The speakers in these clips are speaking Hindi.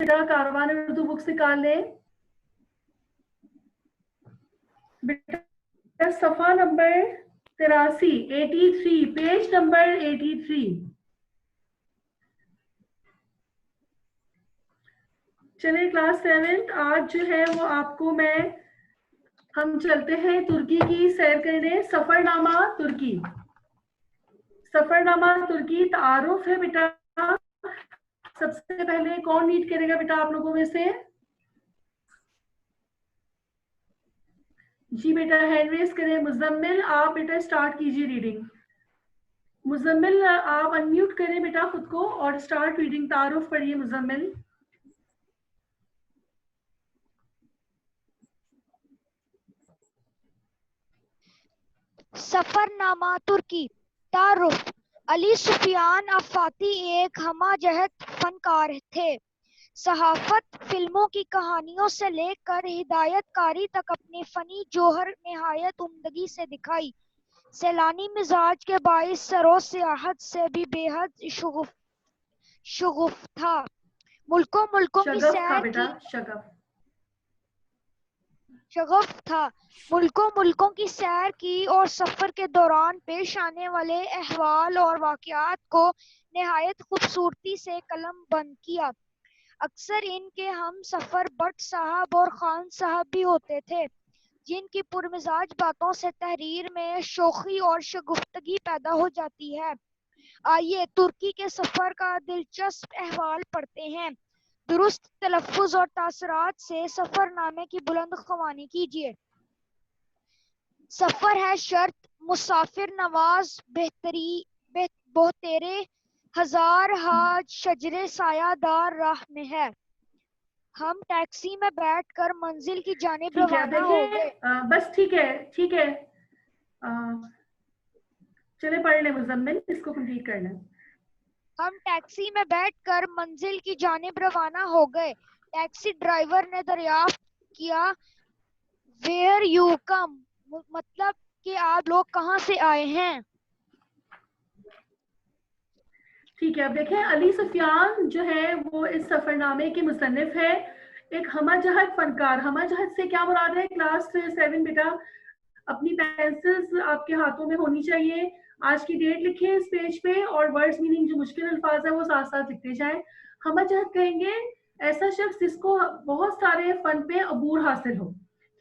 बेटा कारवान उर्दू बुक्स निकाल लें। बेटा सफा नंबर 83, 83, पेज नंबर 83। चलिए क्लास 7 आज जो है वो आपको हम चलते हैं तुर्की की सैर करने। सफरनामा तुर्की, सफरनामा तुर्की तारुफ है बेटा। सबसे पहले कौन रीड करेगा बेटा आप लोगों में से? जी बेटा हैंड रेस करें। मुजम्मिल आप बेटा स्टार्ट कीजिए रीडिंग। मुजम्मिल आप अनम्यूट करें बेटा खुद को और स्टार्ट रीडिंग। तारुफ पढ़िए मुजम्मिल। सफरनामा तुर्की। तारुफ। अली सुफियान अफाती एक हमाजहत फनकार थे। सहाफत, फिल्मों की कहानियों से लेकर हिदायतकारी तक अपने फनी जोहर निहायत उम्दगी से दिखाई। सैलानी मिजाज के बाइस सरो सियाहत से भी बेहद शगुफ था। मुल्कों मुल्कों की शगफ था सैर बेटा, की शगफ। शगफ था। मुल्कों मुल्कों की सैर की और सफर के दौरान पेश आने वाले अहवाल और वाक़यात को निहायत खूबसूरती से कलम बंद किया। अक्सर इनके हम सफर भट्ट साहब और खान साहब भी होते थे, जिनकी पुरमिजाज बातों से तहरीर में शोखी और शगुफ्तगी पैदा हो जाती है। आइए तुर्की के सफर का दिलचस्प अहवाल पढ़ते हैं। दुरुस्त तलफ़्फ़ुज़ और तासरात से सफरनामे की बुलंद ख़वानी कीजिए। सफर है शर्त, मुसाफिर नवाज बोहतेरे हजार हाज शजरे सायादार राह में है। हम टैक्सी में बैठकर मंजिल की जानिब ठीक है, अब रवाना हो देखिए गए। बस ठीक है, ठीक है। चले पढ़ लें मुजम्मिल, इसको कंप्लीट करना है। हम टैक्सी में बैठकर मंजिल की जानिब रवाना हो गए। टैक्सी ड्राइवर ने दरियाफ्त किया, वेयर यू कम, मतलब कि आप लोग कहाँ से आए हैं। ठीक है, अब देखें अली सुफियान जो है वो इस सफरनामे के मुसन्निफ है। एक हमजहत फनकार, हमजहत से क्या मुराद है? क्लास 7 बेटा अपनी पेंसिल्स आपके हाथों में होनी चाहिए। आज की डेट लिखें इस पेज पे और वर्ड्स मीनिंग जो मुश्किल अल्फाज है वो साथ साथ लिखते जाएं। हमजहत कहेंगे ऐसा शख्स जिसको बहुत सारे फन पे अबूर हासिल हो,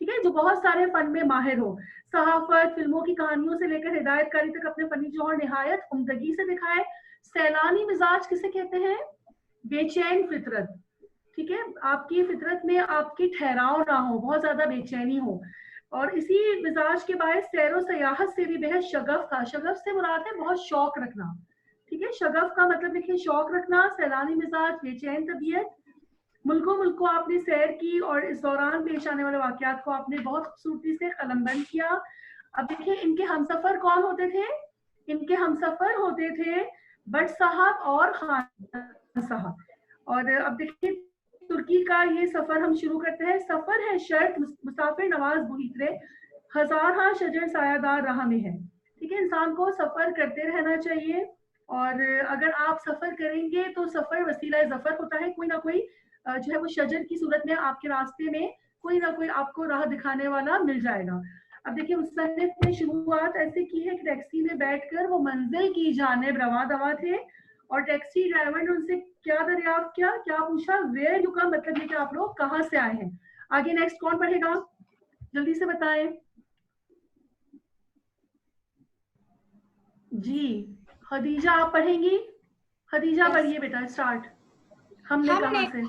ठीक है, जो बहुत सारे फन में माहिर हो। सहाफत, फिल्मों की कहानियों से लेकर हिदायतकारी तक अपने फनी जौहर निहायत उम्दगी से दिखाए। सैलानी मिजाज किसे कहते हैं? बेचैन फितरत, ठीक है, आपकी फितरत में आपकी ठहराव ना हो, बहुत ज्यादा बेचैनी हो। और इसी मिजाज के बायस सैरो सयाहत से भी बेहद शगफ था। शगफ से मुराद है बहुत शौक रखना, ठीक है। शगफ का मतलब देखिए शौक रखना, सैलानी मिजाज, बेचैन तबीयत। मुल्कों मुल्कों आपने सैर की और इस दौरान पेश आने वाले वाकयात को आपने बहुत खूबसूरती से कलमबंद किया। अब देखिए इनके हमसफर कौन होते थे? इनके हमसफर होते थे भट्ट साहब और खान साहब। और अब देखिए तुर्की का ये सफर हम शुरू करते हैं। सफर है शर्त, मुसाफिर नवाज बुहित्रे हजार हाँ शजर सायादार राह में है, ठीक है। इंसान को सफर करते रहना चाहिए और अगर आप सफर करेंगे तो सफर वसीला जफर होता है। कोई ना कोई जो है वो शजर की सूरत में आपके रास्ते में कोई ना कोई आपको राह दिखाने वाला मिल जाएगा। अब देखिए मुसन्निफ ने शुरुआत ऐसे की है कि टैक्सी में बैठकर वो मंजिल की जानिब रवा दवा थे और टैक्सी ड्राइवर ने उनसे क्या दरियाफ्त किया, क्या पूछा? वेयर यू कम, मतलब ये कि आप लोग कहाँ से आए हैं। आगे नेक्स्ट कौन पढ़ेगा? जल्दी से बताएं। जी खदीजा आप पढ़ेंगी? खदीजा यस। पढ़िए बेटा स्टार्ट। हमने कहा से।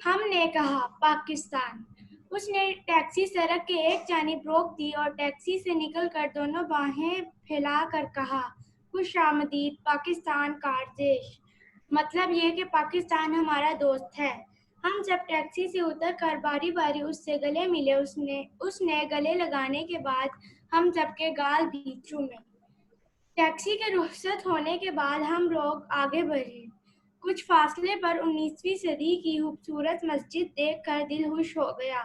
हमने कहा पाकिस्तान। उसने टैक्सी सड़क के एक जानिब रोक दी और टैक्सी से निकलकर दोनों बाहें फैलाकर कहा, खुशामदीद पाकिस्तान कार देश। मतलब ये कि पाकिस्तान हमारा दोस्त है। हम जब टैक्सी से उतरकर बारी बारी उससे गले मिले, उसने गले लगाने के बाद हम सबके गाल भी चूमे। टैक्सी के रुखसत होने के बाद हम लोग आगे बढ़े। कुछ फासले पर 19वीं सदी की खूबसूरत मस्जिद देखकर दिल खुश हो गया।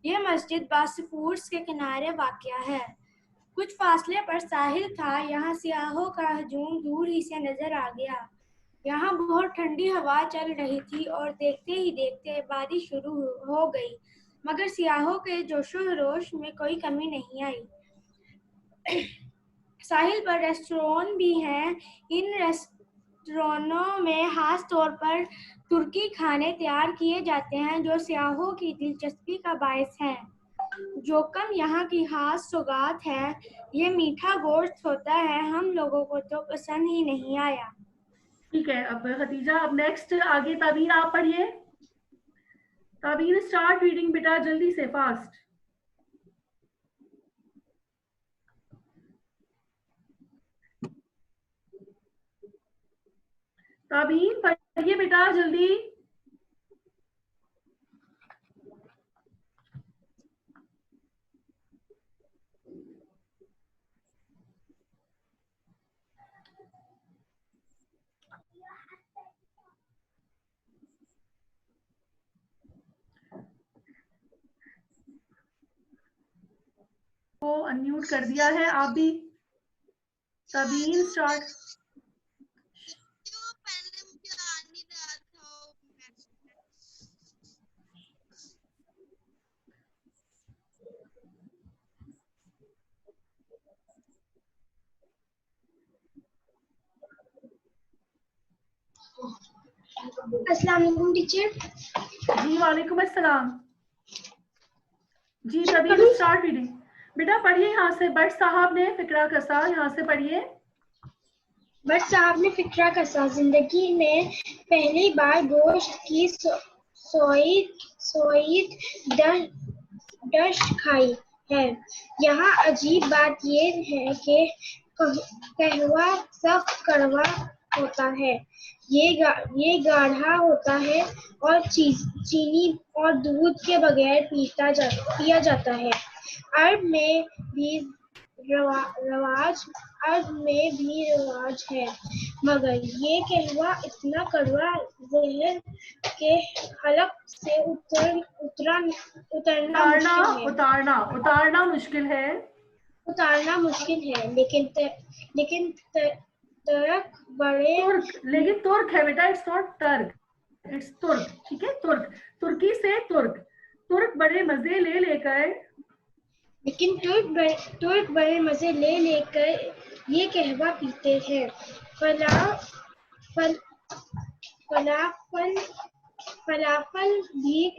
यह मस्जिद बासफूर्स के किनारे वाक़या है। कुछ फासले पर साहिल था, यहाँ सियाहों का हजूम दूर ही से नजर आ गया। यहाँ बहुत ठंडी हवा चल रही थी और देखते ही देखते बारिश शुरू हो गई, मगर सियाहों के जोशो-खरोश में कोई कमी नहीं आई। साहिल पर रेस्टोरेंट भी हैं। इन रेस्टोरेंटों में खास तौर पर तुर्की खाने तैयार किए जाते हैं जो सियाहों की दिलचस्पी का बायस है। जोकम यहाँ की खास सौगात है। ये मीठा गोश्त होता है, हम लोगों को तो पसंद ही नहीं आया। ठीक है, अब खदीजा, अब नेक्स्ट आगे ताबीर आप पढ़िए। ताबीर स्टार्ट रीडिंग बेटा, जल्दी से, फास्ट। ताबीर पढ़िए बेटा, जल्दी। को अनम्यूट कर दिया है, आप भी। ताबीर स्टार्ट। अस्सलाम वालेकुम टीचर। जी वालेकुम अस्सलाम। जी ताबीर स्टार्ट रीडिंग बेटा, पढ़िए यहाँ से। भट्ट साहब ने फिक्रा कसा, यहाँ से पढ़िए। भट्ट साहब ने फिक्रा कसा, जिंदगी में पहली बार गोश्त की सोईद डश खाई है। यहाँ अजीब बात ये है कि कहवा सख्त कड़वा होता है। ये गाढ़ा होता है और चीनी और दूध के बगैर पिया जाता है। अरब में भी रवाज है, मगर ये कहवा इतना कड़वा जहर के हलक से उतारना मुश्किल है। लेकिन तुर्क है बेटा, इट्स नॉट टर्क, इट्स तुर्क। ठीक है, तुर्की से तुर्क बड़े मजे ले लेकर ये कहवा पीते हैं। फलाफल भी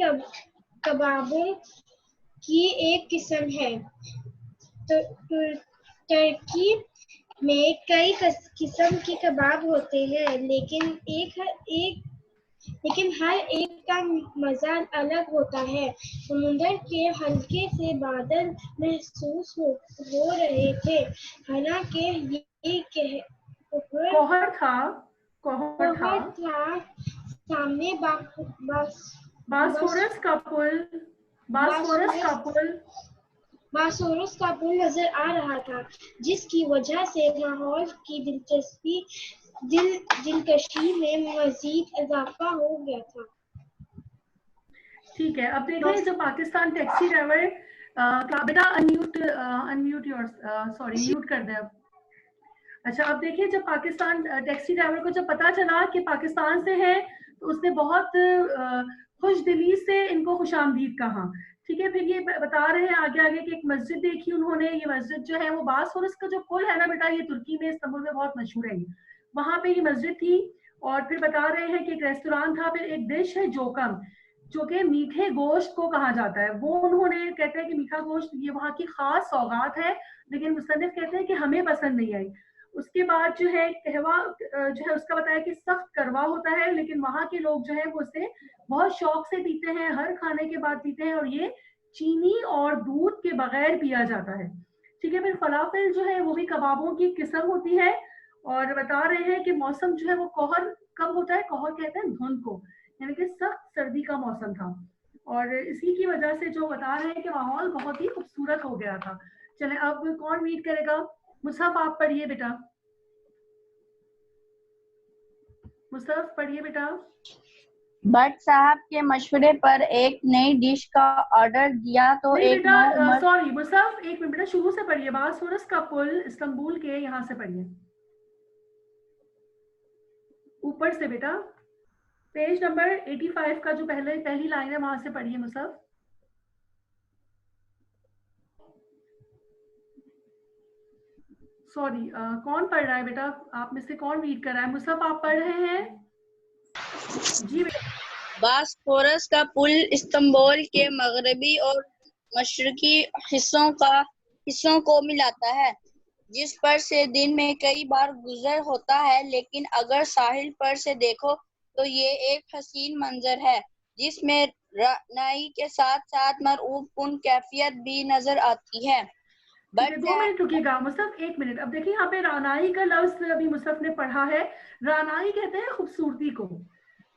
कबाबों की एक किस्म है। टर्की में कई किस्म के कबाब होते हैं, लेकिन हर एक का मजा अलग होता है। समुद्र के हल्के से बादल महसूस हो रहे थे, हालांकि ये कोहर था। सामने बासोरस का पुल नजर आ रहा था, जिसकी वजह से माहौल की दिलकशी में मजीद इजाफा हो गया था। ठीक है, अब देखें जब पाकिस्तान टैक्सी ड्राइवर बेटा अनम्यूट म्यूट कर दे अब। अच्छा, अब देखिए जब पाकिस्तान टैक्सी ड्राइवर को जब पता चला कि पाकिस्तान से है, तो उसने बहुत खुश दिली से इनको खुशामदीद कहा। ठीक है, फिर ये बता रहे हैं आगे कि एक मस्जिद देखी उन्होंने। ये मस्जिद जो है वो बासफोरस का जो पुल है ना बेटा, ये तुर्की में, इस्तांबुल में बहुत मशहूर है। वहां पे ये मस्जिद थी। और फिर बता रहे हैं कि एक रेस्टोरेंट था, फिर एक डिश है जोकम, जो कि मीठे गोश्त को कहा जाता है। वो उन्होंने कहते हैं कि मीठा गोश्त ये वहाँ की खास सौगात है, लेकिन मुसन्निफ कहते हैं कि हमें पसंद नहीं आई। उसके बाद जो है कहवा जो है उसका बताया कि सख्त कड़वा होता है, लेकिन वहाँ के लोग जो है वो उसे बहुत शौक से पीते हैं, हर खाने के बाद पीते हैं, और ये चीनी और दूध के बगैर पिया जाता है। ठीक है, फिर फलाफल जो है वो भी कबाबों की किस्म होती है। और बता रहे हैं कि मौसम जो है वो कोहर कब होता है, कोहर कहते हैं धुंध को, यानी कि सख्त सर्दी का मौसम था। और इसी की वजह से जो बता रहे हैं कि माहौल बहुत ही खूबसूरत हो गया था। चले, अब कौन रीड करेगा? मुसहफ आप पढ़िए बेटा। मुसहफ पढ़िए बेटा। भट्ट साहब के मशवरे पर एक नई डिश का ऑर्डर दिया तो नहीं एक बेटा, सॉरी मुसहफ, एक मिनट बेटा, शुरू से पढ़िए। बासफोरस का पुल इस्तांबुल के यहाँ से पढ़िए। ऊपर से बेटा, पेज नंबर 85 का जो पहली लाइन है वहां से पढ़िए मुसफ। सॉरी, कौन पढ़ रहा है बेटा? आप में से कौन रीड कर रहा है? मुसफ आप पढ़ रहे हैं? जी बेटा। बास्फोरस का पुल इस्तांबुल के मगरबी और मशरकी हिस्सों को मिलाता है, जिस पर से दिन में कई बार गुजर होता है। लेकिन अगर साहिल पर से देखो तो ये एक हसीन मंजर है, जिसमें रानाई के साथ साथ मरऊब कुन कैफियत भी नजर आती है। ठीक है, 2 मिनट रुकिएगा मुसफ, 1 मिनट। अब देखिए यहाँ पे रानाई का लफ्ज अभी मुसफ ने पढ़ा है। रानाई कहते हैं खूबसूरती को,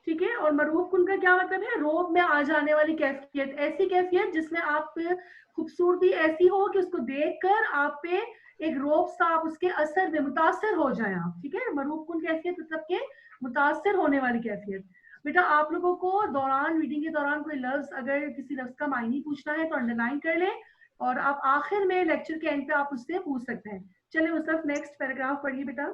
ठीक है। और मरूब कुन का क्या मतलब है? रोब में आ जाने वाली कैफियत, ऐसी कैफियत जिसमें आप खूबसूरती ऐसी हो कि उसको देखकर आप पे एक रोब सा, आप उसके असर में मुतासर हो जाए आप, ठीक है। मरूब कुन कैफियत मतलब के मुतासर होने वाली कैफियत। बेटा आप लोगों को दौरान रीडिंग के दौरान कोई लफ्ज, अगर किसी लफ्ज का मायने पूछना है तो अंडरलाइन कर ले, और आप आखिर में लेक्चर के एंड पे आप उससे पूछ सकते हैं। चलिए मुसफ नेक्स्ट पैराग्राफ पढ़िए बेटा।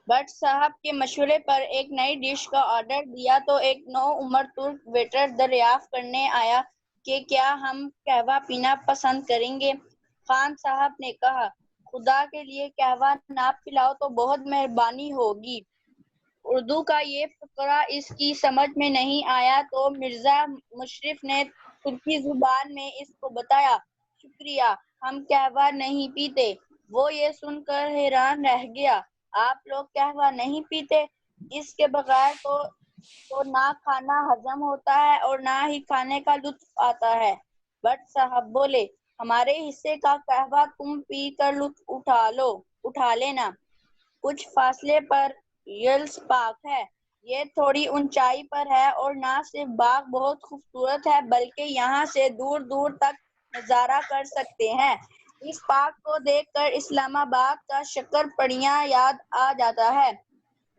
भट्ट साहब के मशवरे पर एक नई डिश का ऑर्डर दिया तो एक नौ उम्र तुर्क वेटर दरियाफ्त करने आया कि क्या हम कहवा पीना पसंद करेंगे। खान साहब ने कहा, खुदा के लिए कहवा ना पिलाओ तो बहुत मेहरबानी होगी। उर्दू का ये फकरा इसकी समझ में नहीं आया तो मिर्जा मुशर्रफ ने तुर्की जुबान में इसको बताया, शुक्रिया, हम कहवा नहीं पीते। वो ये सुनकर हैरान रह गया, आप लोग कहवा नहीं पीते? इसके बगैर तो ना खाना हजम होता है और ना ही खाने का लुत्फ आता है। भट्ट साहब बोले, हमारे हिस्से का कहवा तुम पी कर लुत्फ उठा लेना। कुछ फासले पर यल्स पार्क है। ये थोड़ी ऊंचाई पर है और ना सिर्फ बाग बहुत खूबसूरत है बल्कि यहाँ से दूर दूर तक नजारा कर सकते हैं। इस पार्क को देखकर इस्लामाबाद का शक्करपड़ियाँ याद आ जाता है।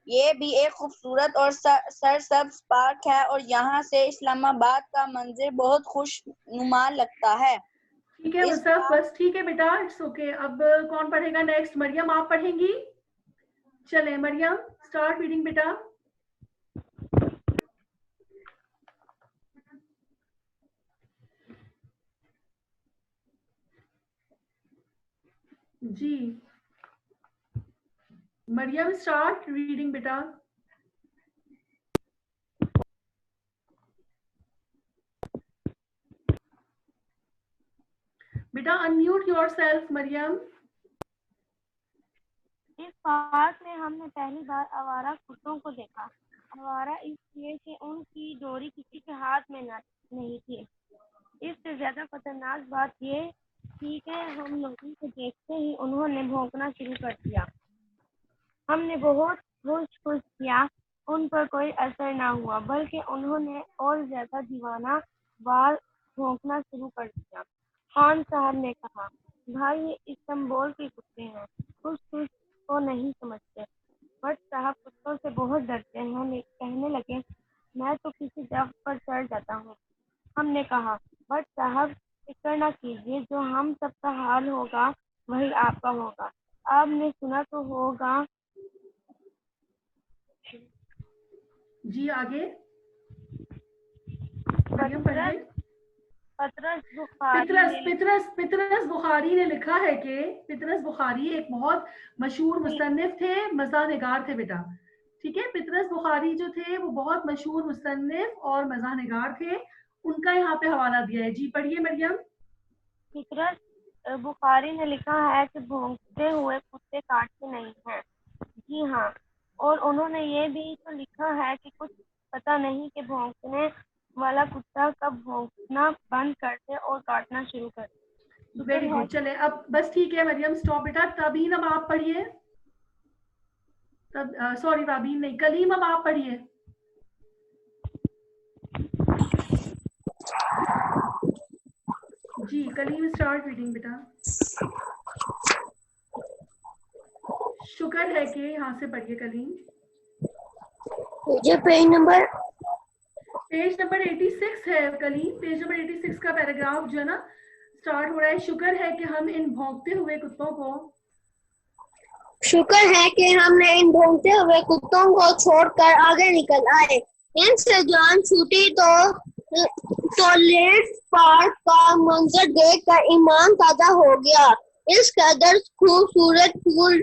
ये भी एक खूबसूरत और सरसब्ज पार्क है और यहाँ से इस्लामाबाद का मंजर बहुत खुशनुमा लगता है। ठीक है मुसफ, बस ठीक है बेटा, इट्स ओके। अब कौन पढ़ेगा नेक्स्ट? मरियम आप पढ़ेंगी? चले मरियम, स्टार्ट रीडिंग बेटा। जी मरियम, स्टार्ट रीडिंग बेटा। बेटा अनम्यूट योरसेल्फ मरियम। इस पार्क में हमने पहली बार आवारा कुत्तों को देखा। आवारा इसलिए कि उनकी डोरी किसी के हाथ में नहीं थी। इससे ज्यादा खतरनाक बात ये थी कि हम लोगों को देखते ही उन्होंने भौंकना शुरू कर दिया। हमने बहुत खुश किया, उन पर कोई असर ना हुआ, बल्कि उन्होंने और ज्यादा दीवाना वार भौंकना शुरू कर दिया। खान साहब ने कहा, भाई ये इस्तांबुल के कुत्ते हैं, कुछ को नहीं समझते। भट्ट साहब कुत्तों से बहुत डरते हैं। कहने लगे, मैं तो किसी दरख्त पर चढ़ जाता हूँ। हमने कहा, भट्ट साहब फिक्र न कीजिए, जो हम सबका हाल होगा वही आपका होगा। आपने सुना तो होगा। जी आगे मरियम पढ़िए। पितरस बुखारी ने लिखा है कि पितरस बुखारी एक बहुत मशहूर मुसन्निफ थे, मज़ाहनिगार थे बेटा, ठीक है। पितरस बुखारी जो थे वो बहुत मशहूर मुसन्निफ और मज़ाहनिगार थे, उनका यहाँ पे हवाला दिया है। जी पढ़िए मरियम। पितरस बुखारी ने लिखा है कि भौंकते हुए कुत्ते काटते नहीं हैं। जी हाँ, और उन्होंने ये भी तो लिखा है कि कुछ पता नहीं कि भौंकने वाला कुत्ता कब भौंकना बंद कर दे और काटना शुरू कर दे। Very good. चले अब बस ठीक है मरियम, स्टॉप बेटा। तबीन अब आप पढ़िए। सॉरी ताबीन नहीं, कलीम अब आप पढ़िए। जी कलीम स्टार्ट रीडिंग बेटा। शुक्र है कि यहाँ से पढ़िए कलीम। मुझे पेज नंबर 86 है कलीम, पेज नंबर 86 का पैराग्राफ जो है ना स्टार्ट हो रहा है, शुक्र है कि हम इन भौंकते हुए कुत्तों को शुक्र है कि हमने इन भौंकते हुए कुत्तों को छोड़कर आगे निकल आए। इनसे जान छूटी तो लेट पार्क का मंजर देखकर ईमान ताजा हो गया। इस कदर खूबसूरत फूल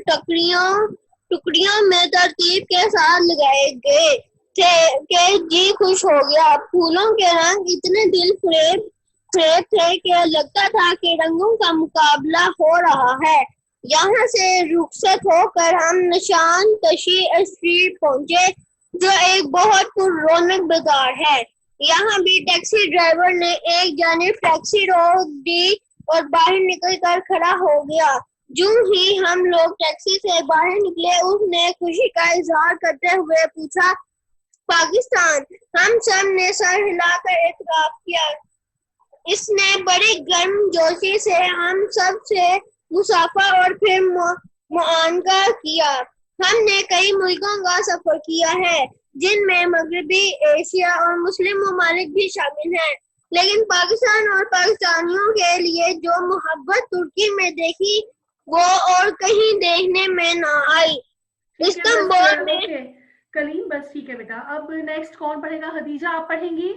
टुकड़ियों में तरतीब के साथ लगाए गए थे कि जी खुश हो गया। फूलों के रंग इतने दिल फरेब थे कि लगता था कि रंगों का मुकाबला हो रहा है। यहाँ से रुखसत होकर हम निशान कशी स्ट्रीट पहुंचे, जो एक बहुत पुररौनक बाजार है। यहाँ भी टैक्सी ड्राइवर ने एक जानिब टैक्सी रोक दी और बाहर निकलकर खड़ा हो गया। जो ही हम लोग टैक्सी से बाहर निकले, उसने खुशी का इजहार करते हुए पूछा, पाकिस्तान। हम सब ने सर हिलाकर इतराफ किया। इसने बड़ी गर्मजोशी से हम सब से मुसाफा और फिर मुआनका किया। हमने कई मुल्कों का सफर किया है, जिनमें मगरबी एशिया और मुस्लिम ममालिक भी शामिल हैं, लेकिन पाकिस्तान और पाकिस्तानियों के लिए जो मोहब्बत तुर्की में देखी, वो और कहीं देखने में ना आई। इस्तांबुल में कलीम, बस ठीक है बेटा। अब नेक्स्ट कौन पढ़ेगा? हदीजा, आप पढ़ेंगी?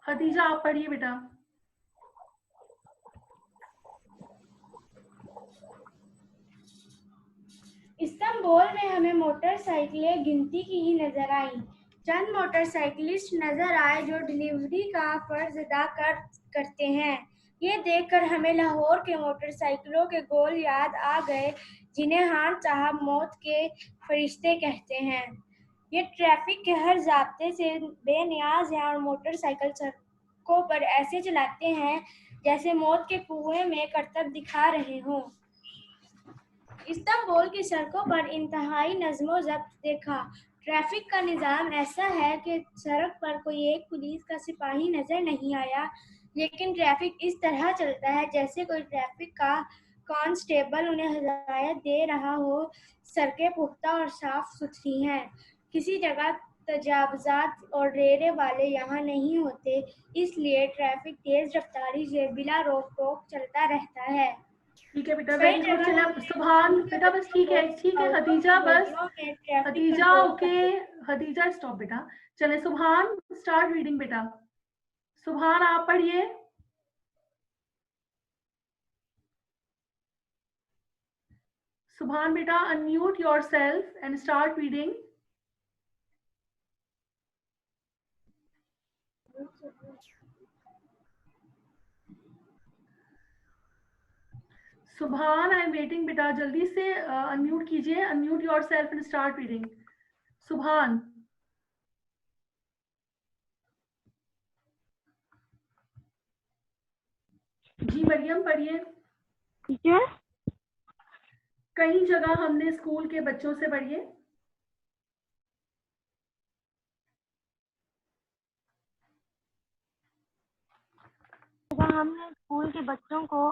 हदीजा, आप पढ़िए बेटा। इस्तांबुल में हमें मोटरसाइकिलें गिनती की ही नजर आई। चंद मोटरसाइकिलिस्ट नजर आए जो डिलीवरी का फर्ज अदा करते हैं। ये देखकर हमें लाहौर के मोटरसाइकिलों के गोल याद आ गए, जिन्हें खान साहब मौत के फरिश्ते कहते हैं। ये ट्रैफिक के हर ज़ाब्ते से बेनियाज हैं और मोटरसाइकिल सड़कों पर ऐसे चलाते हैं जैसे मौत के कुएं में करतब दिखा रहे हों। इस्तांबुल की सड़कों पर इंतहाई नज़्मो ज़ब्त देखा। ट्रैफिक का निज़ाम ऐसा है कि सड़क पर कोई एक पुलिस का सिपाही नजर नहीं आया, लेकिन ट्रैफिक इस तरह चलता है जैसे कोई ट्रैफिक का कांस्टेबल उन्हें हिदायत दे रहा हो। सड़कें पुख्ता और साफ सुथरी हैं। किसी जगह तजावुज़ात और रेरे वाले यहाँ नहीं होते, इसलिए ट्रैफिक तेज रफ्तारी से बिला रोक टोक चलता रहता है। ठीक है बेटा, वेरी गुड। चले आप सुभान बेटा, बस ठीक है हदीजा, बस हदीजा, ओके हदीजा स्टॉप बेटा। चले सुभान, स्टार्ट रीडिंग बेटा। सुभान, आप पढ़िए। सुभान बेटा, unmute yourself and start reading. सुभान, आई एम वेटिंग बेटा, जल्दी से अनम्यूट कीजिए, unmute yourself and start reading. सुभान। जी मरियम, पढ़िए। टीचर, कई जगह हमने स्कूल के बच्चों से पढ़िए। हमने स्कूल के बच्चों को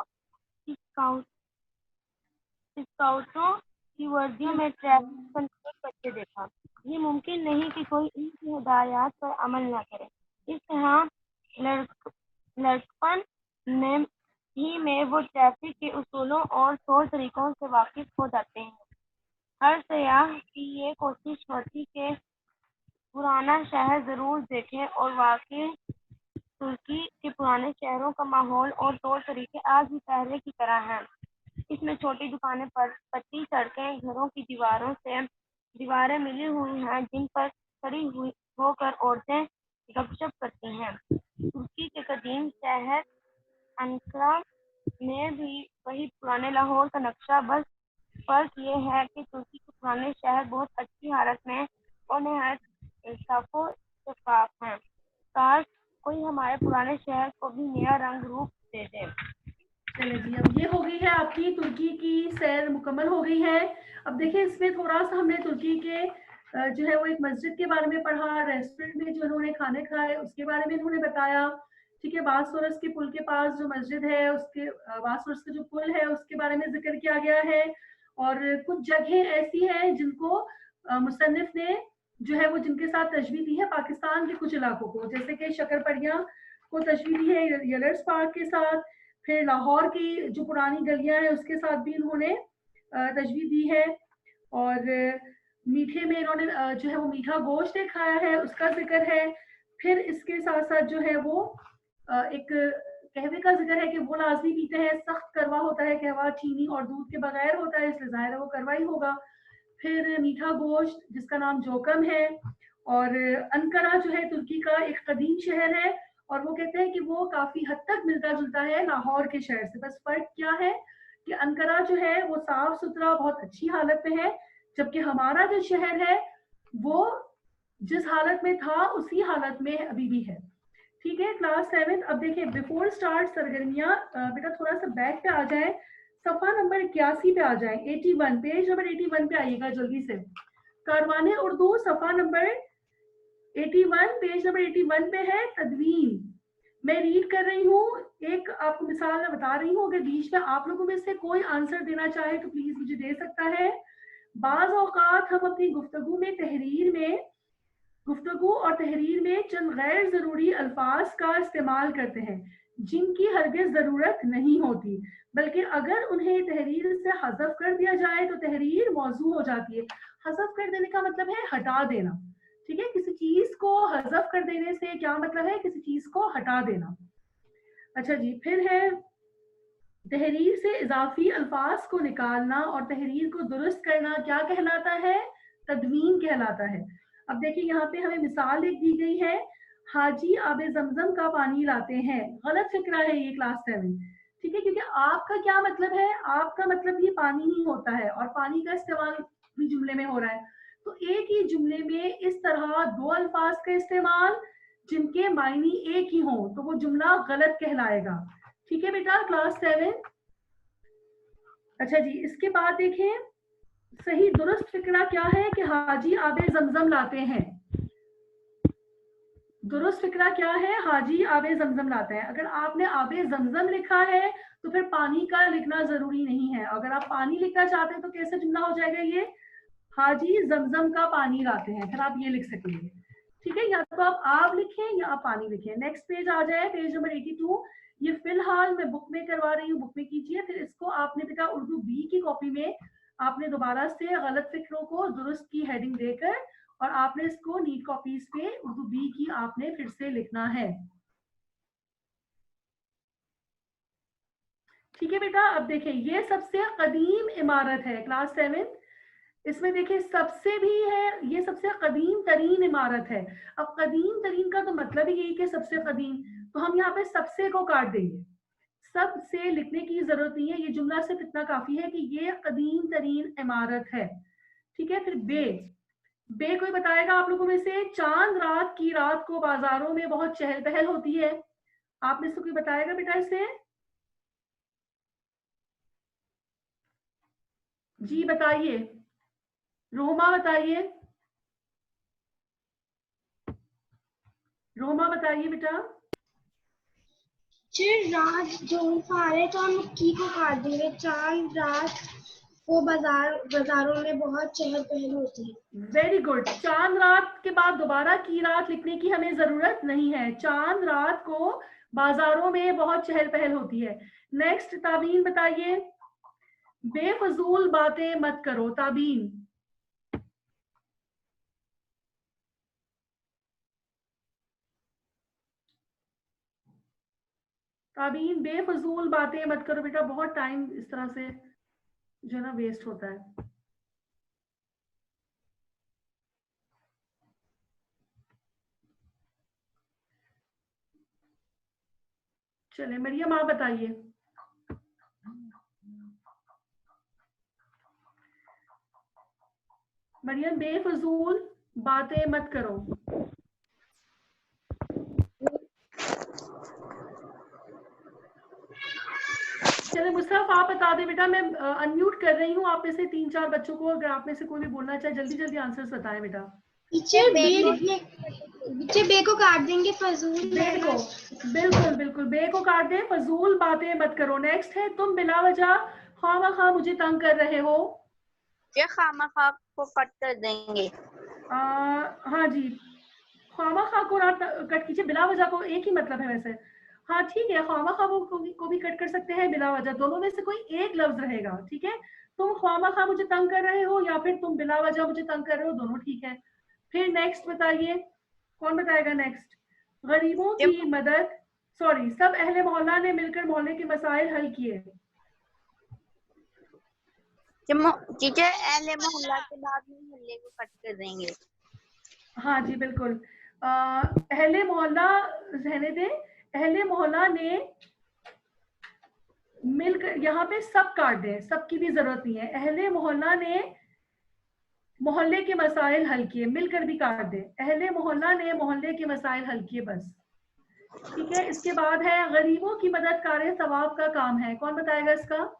स्काउटों की वर्दियों में ट्रैफिक कंट्रोल करते देखा। ये मुमकिन नहीं कि कोई इनकी हिदायत पर अमल न करे। इस तरह लड़कपन में वो ट्रैफिक के उसूलों और तौर तरीकों से वाकिफ हो जाते हैं। हर सयाह की ये कोशिश होती कि पुराना शहर जरूर देखें और वाकई तुर्की के पुराने शहरों का माहौल और तौर तरीके आज भी पहले की तरह हैं। इसमें छोटी दुकानें पर पतली सड़कें, घरों की दीवारें मिली हुई हैं जिन पर खड़ी हुई होकर औरतें गपशप करती हैं। तुर्की के कदीम शहर अंकारा में भी वही पुराने लाहौर का नक्शा, बस फर्क ये है कि तुर्की के पुराने शहर बहुत अच्छी हालत में और निहायत साफो शफाफ हैं। काश कोई हमारे पुराने शहर को भी नया रंग रूप दे दे। चलिए जी, अब ये हो गई है आपकी तुर्की की सैर मुकम्मल हो गई है। अब देखिए, इसमें थोड़ा सा हमने तुर्की के जो है वो एक मस्जिद के बारे में पढ़ा, रेस्टोरेंट में जो उन्होंने खाने खाए उसके बारे में उन्होंने बताया। ठीक है, बासोरस के पुल के पास जो मस्जिद है, उसके बासोरस का जो पुल है उसके बारे में जिक्र किया गया है। और कुछ जगह ऐसी हैं जिनको मुसन्निफ ने जो है वो जिनके साथ तशबीह दी है पाकिस्तान के कुछ इलाकों को, जैसे कि शकरपड़िया को तशबीह दी है यलर्स पार्क के साथ। फिर लाहौर की जो पुरानी गलियां हैं उसके साथ भी इन्होंने तजवीज़ दी है। और मीठे में इन्होंने जो है वो मीठा गोश्त खाया है, उसका जिक्र है। फिर इसके साथ साथ जो है वो एक कहवे का जिक्र है कि वो लाजमी पीते हैं, सख्त करवा होता है कहवा, चीनी और दूध के बगैर होता है, इसलिए जाहिर है वो करवा ही होगा। फिर मीठा गोश्त जिसका नाम जोकम है। और अंकारा जो है तुर्की का एक कदीम शहर है और वो कहते हैं कि वो काफी हद तक मिलता जुलता है लाहौर के शहर से। बस फर्क क्या है कि अंकारा जो है वो साफ सुथरा बहुत अच्छी हालत में है, जबकि हमारा जो शहर है वो जिस हालत में था उसी हालत में अभी भी है। ठीक है, क्लास 7। अब देखिए बिफोर स्टार्ट सरगर्मियां, बेटा थोड़ा सा बैक पे आ जाए, सफा नंबर 81 पे आ जाए, 81 पेज नंबर 81 पे आइएगा जल्दी से। कारवाने उर्दू सफा नंबर 81 पेज नंबर 81 पे है तदवीन। मैं रीड कर रही हूँ, एक आपको मिसाल मैं बता रही हूँ, अगर बीच में आप लोगों में से कोई आंसर देना चाहे तो प्लीज मुझे दे सकता है। बाज औकात हम अपनी गुफ्तगू और तहरीर में चंद गैर जरूरी अल्फाज का इस्तेमाल करते हैं जिनकी हरगिज जरूरत नहीं होती, बल्कि अगर उन्हें तहरीर से हज़फ कर दिया जाए तो तहरीर मौजू हो जाती है। हज़फ कर देने का मतलब है हटा देना। ठीक है, किसी चीज को हज़फ कर देने से क्या मतलब है, किसी चीज को हटा देना। अच्छा जी, फिर है तहरीर से इजाफी अल्फाज को निकालना और तहरीर को दुरुस्त करना क्या कहलाता है, तदवीन कहलाता है। अब देखिए यहाँ पे हमें मिसाल एक दी गई है, हाजी आबे जमजम का पानी लाते हैं। गलत फिक्रा है ये क्लास 7। ठीक है, क्योंकि आपका क्या मतलब है, आपका मतलब ये पानी ही होता है और पानी का इस्तेमाल भी जुमले में हो रहा है। तो एक ही जुमले में इस तरह दो अल्फाज का इस्तेमाल जिनके मायने एक ही हों तो वो जुमला गलत कहलाएगा। ठीक है बेटा, क्लास 7। अच्छा जी, इसके बाद देखें सही दुरुस्त फिक्रा क्या है कि हाजी आबे जमजम लाते हैं। दुरुस्त फिक्रा क्या है, हाजी आबे जमजम लाते हैं। अगर आपने आबे जमजम लिखा है तो फिर पानी का लिखना जरूरी नहीं है। अगर आप पानी लिखना चाहते हैं तो कैसे जुमला हो जाएगा ये, हाजी जमजम का पानी लाते हैं, फिर आप ये लिख सकेंगे। ठीक है, या तो आप लिखें या आप पानी लिखें। नेक्स्ट पेज आ जाए, पेज नंबर 82। ये फिलहाल मैं बुक में करवा रही हूँ, बुक में कीजिए। फिर इसको आपने बेटा उर्दू बी की कॉपी में आपने दोबारा से गलत फिक्रों को दुरुस्त की हेडिंग देकर और आपने इसको नीट कॉपीज पे उर्दू बी की आपने फिर से लिखना है। ठीक है बेटा, अब देखें ये सबसे कदीम इमारत है क्लास 7। इसमें देखिए सबसे भी है, ये सबसे कदीम तरीन इमारत है। अब कदीम तरीन का तो मतलब ही यही कि सबसे कदीम, तो हम यहाँ पे सबसे को काट देंगे, सबसे लिखने की जरूरत नहीं है। ये जुमला सिर्फ इतना काफी है कि ये कदीम तरीन इमारत है। ठीक है, फिर बे कोई बताएगा आप लोगों में से, चांद रात की रात को बाजारों में बहुत चहल पहल होती है। आप में से कोई बताएगा बेटा इसे, जी बताइए, रोमा बताइए, रोमा बताइए बेटा। रात जो सारे तो हम की को काट देंगे, चांद रात को बाजारों में बहुत चहल पहल होती है। वेरी गुड, चांद रात के बाद दोबारा की रात लिखने की हमें जरूरत नहीं है। चांद रात को बाजारों में बहुत चहल पहल होती है। नेक्स्ट ताबीन बताइए, बेफजूल बातें मत करो। ताबीन, ताबीन बेफजूल बातें मत करो बेटा, बहुत टाइम इस तरह से जो है ना वेस्ट होता है। चले मरियम आप बताइए। मरियम बेफजूल बातें मत करो। चले मुस्तफ़ आप बता दे बेटा, मैं अनम्यूट कर रही हूँ आप में से 3-4 बच्चों को, अगर आप में से कोई भी बोलना चाहे जल्दी जल्दी आंसर्स बताएं बेटा। टीचर बे को काट देंगे, फजूल बे को बिल्कुल बिल्कुल बे को काट दे, फजूल बातें मत करो। नेक्स्ट है, तुम बिला वजह खामखा मुझे तंग कर रहे हो। ये खामखा को कट कर देंगे। हाँ जी, खामखा को ना कट कीजिए, बिला वजह को एक ही मतलब है वैसे। हाँ ठीक है, ख्वामा खा को भी कट कर सकते हैं बिला वजह, दोनों में से कोई एक लफ्ज रहेगा, ठीक है। तुम ख्वामा खा मुझे तंग कर रहे हो या फिर तुम बिला वजह मुझे तंग कर रहे हो, दोनों ठीक है। फिर नेक्स्ट बताइए, कौन बताएगा नेक्स्ट? गरीबों की मदद, सॉरी, सब अहले मोहल्ला ने मिलकर मोहल्ले के मसाइल हल किए। टीचर अहले मोहल्ला के बाद में मोहल्ले को कट कर देंगे। हाँ जी बिल्कुल, अहले मोहल्ला रहने दें, अहले मोहल्ला ने मिलकर, यहाँ पे सब काट दें, सबकी भी जरूरत नहीं है। अहले मोहल्ला ने मोहल्ले के मसाइल हल किए, मिलकर भी काट दें, अहले मोहल्ला ने मोहल्ले के मसाइल हल किए, बस ठीक है। इसके बाद है गरीबों की मदद कार्य सवाब का काम है, कौन बताएगा इसका?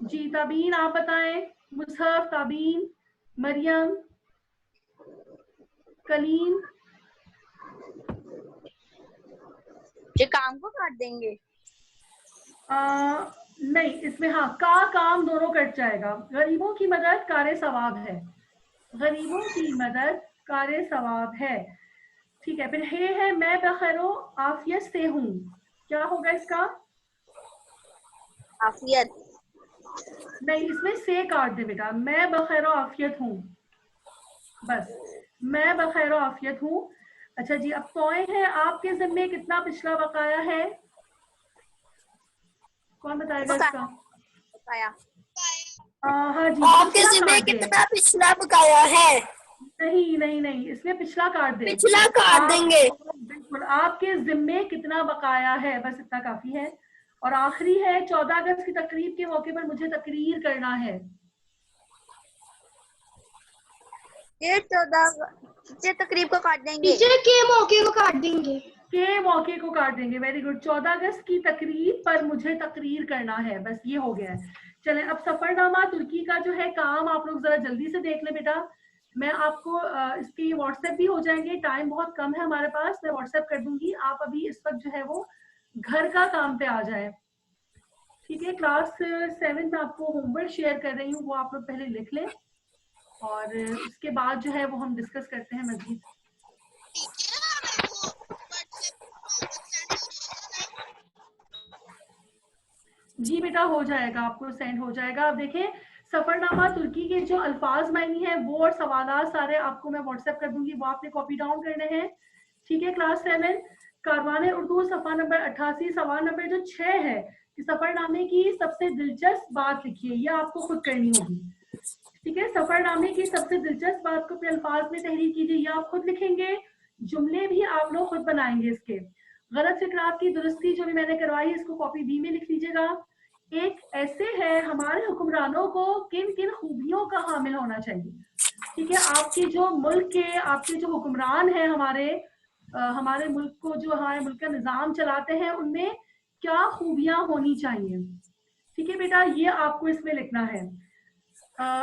जी ताबीन आप बताएं, मुसहफ, ताबीन, मरियम, कलीम। ये काम को काट देंगे? नहीं, इसमें हाँ का काम दोनों कट जाएगा। गरीबों की मदद कार्य सवाब है, गरीबों की मदद कार्य सवाब है, ठीक है। फिर है मैं बखैरो आफियत से हूँ, क्या होगा इसका? आफियत। नहीं, इसमें से काट दे बेटा, मैं बखैरो आफियत हूँ, बस मैं बखैरो आफियत हूँ। अच्छा जी, अब तोय है, आपके ज़िम्मे कितना पिछला बकाया है, कौन बताएगा इसका? बकाया। हाँ जी, आपके ज़िम्मे कितना पिछला बकाया है? नहीं नहीं नहीं, इसमें पिछला काट दे, पिछला काट देंगे। बिल्कुल, आपके जिम्मे कितना बकाया है, बस इतना काफी है। और आखिरी है 14 अगस्त की तकरीब के मौके पर मुझे तकरीर करना है। ये 14 तकरीब को काट देंगे, के मौके को काट देंगे, के मौके को काट देंगे, वेरी गुड। 14 अगस्त की तकरीब पर मुझे तकरीर करना है, बस ये हो गया है। चलें, अब सफरनामा तुर्की का जो है काम आप लोग जरा जल्दी से देख लें बेटा। मैं आपको इसके व्हाट्सएप भी हो जाएंगे, टाइम बहुत कम है हमारे पास, मैं व्हाट्सएप कर दूंगी, आप अभी इस वक्त जो है वो घर का काम पे आ जाए, ठीक है। क्लास 7 में आपको होमवर्क शेयर कर रही हूँ, वो आप लोग पहले लिख लें और उसके बाद जो है वो हम डिस्कस करते हैं मजीद। जी बेटा हो जाएगा, आपको सेंड हो जाएगा। अब देखें, सफरनामा तुर्की के जो अल्फाज मायनी है वो और सवाल सारे आपको मैं व्हाट्सएप कर दूंगी, वो आपने कॉपी डाउन करने हैं, ठीक है। क्लास 7 कारवान उर्दू सफा नंबर 88, सवाल नंबर जो 6 है कि सफरनामे की सबसे दिलचस्प बात लिखिए, यह आपको खुद करनी होगी, ठीक है। सफरनामे की सबसे दिलचस्प बात को अपने अल्फाज में तहरीर कीजिए, यह आप खुद लिखेंगे, जुमले भी आप लोग खुद बनाएंगे। इसके गलत फिक्रात की दुरुस्ती जो भी मैंने करवाई इसको कॉपी बी में लिख लीजिएगा। एक ऐसे है, हमारे हुक्मरानों को किन किन खूबियों का हामिल होना चाहिए, ठीक है। आपके जो मुल्क के, आपके जो हुक्मरान हैं, हमारे मुल्क को, जो हमारे मुल्क का निज़ाम चलाते हैं, उनमें क्या खूबियां होनी चाहिए, ठीक है बेटा, ये आपको इसमें लिखना है।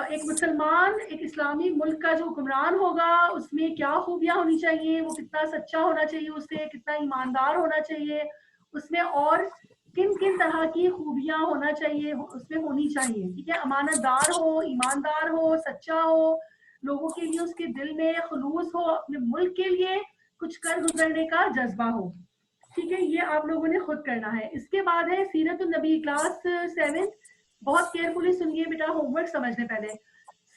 एक मुसलमान, एक इस्लामी मुल्क का जो हुक्मरान होगा उसमें क्या खूबियां होनी चाहिए, वो कितना सच्चा होना चाहिए, उससे कितना ईमानदार होना चाहिए, उसमें और किन किन तरह की खूबियां होना चाहिए, उसमें होनी चाहिए, ठीक है। अमानतदार हो, ईमानदार हो, सच्चा हो, लोगों के लिए उसके दिल में खुलूस हो, अपने मुल्क के लिए कुछ कर गुजरने का जज्बा हो, ठीक है। ये आप लोगों ने खुद करना है। इसके बाद है सीरत नबी, क्लास 7, बहुत केयरफुली सुनिए बेटा, होमवर्क समझने पहले।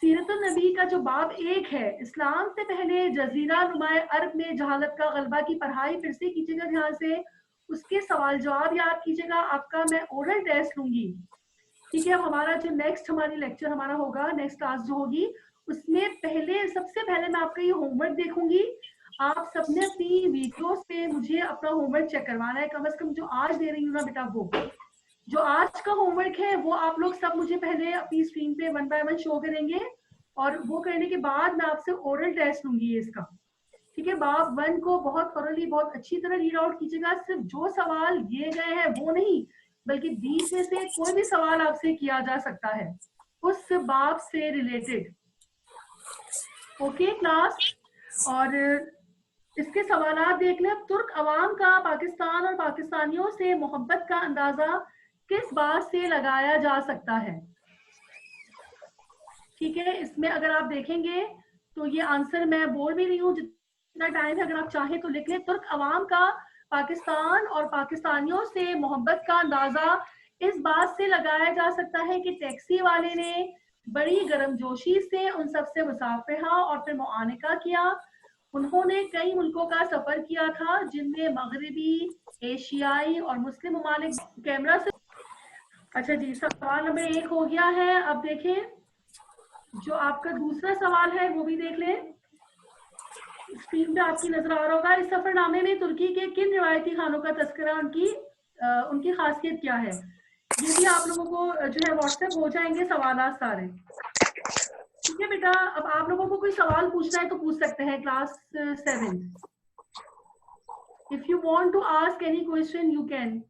सीरत नबी का जो बाब 1 है, इस्लाम से पहले जजीरा नुमाए अरब में जहालत का गलबा की पढ़ाई फिर से कीजिएगा ध्यान से, उसके सवाल जवाब याद कीजिएगा, आपका मैं ओरल टेस्ट लूंगी, ठीक है। अब हमारा जो नेक्स्ट हमारी लेक्चर हमारा होगा, नेक्स्ट क्लास जो होगी, उसमें पहले सबसे पहले मैं आपका ये होमवर्क देखूंगी, आप सबने अपनी वीडियोस पे मुझे अपना होमवर्क चेक करवाना है, कम से कम जो आज दे रही हूँ ना बेटा, वो जो आज का होमवर्क है वो आप लोग सब मुझे पहले अपनी स्क्रीन पे 1 बाय 1 शो करेंगे, और वो करने के बाद मैं आपसे ओरल टेस्ट लूंगी इसका, ठीक है। बाब 1 को बहुत थॉरली, बहुत अच्छी तरह रीड आउट कीजिएगा, सिर्फ जो सवाल दिए गए हैं वो नहीं, बल्कि बीच में से कोई भी सवाल आपसे किया जा सकता है उस बाब से रिलेटेड, ओके क्लास। और इसके सवालात देख लें। तुर्क अवाम का पाकिस्तान और पाकिस्तानियों से मोहब्बत का अंदाजा किस बात से लगाया जा सकता है, ठीक है। इसमें अगर आप देखेंगे तो ये आंसर मैं बोल भी रही हूँ, जितना टाइम है अगर आप चाहें तो लिख लें। तुर्क अवाम का पाकिस्तान और पाकिस्तानियों से मोहब्बत का अंदाजा इस बात से लगाया जा सकता है कि टैक्सी वाले ने बड़ी गर्मजोशी से उन सबसे मुसाफिहा और फिर मुआनका किया। उन्होंने कई मुल्कों का सफर किया था जिनमें मगरबी, एशियाई और मुस्लिम ममालिक कैमरा से। अच्छा जी, सवाल नंबर 1 हो गया है। अब देखें जो आपका दूसरा सवाल है वो भी देख लें, स्क्रीन पे आपकी नजर आ रहा होगा। इस सफरनामे में तुर्की के किन रिवायती खानों का तस्करा, उनकी खासियत क्या है, ये भी आप लोगों को जो है व्हाट्सएप हो जाएंगे सवाल सारे। ठीक है बेटा, अब आप लोगों को कोई सवाल पूछना है तो पूछ सकते हैं class 7। If you want to ask any question you can.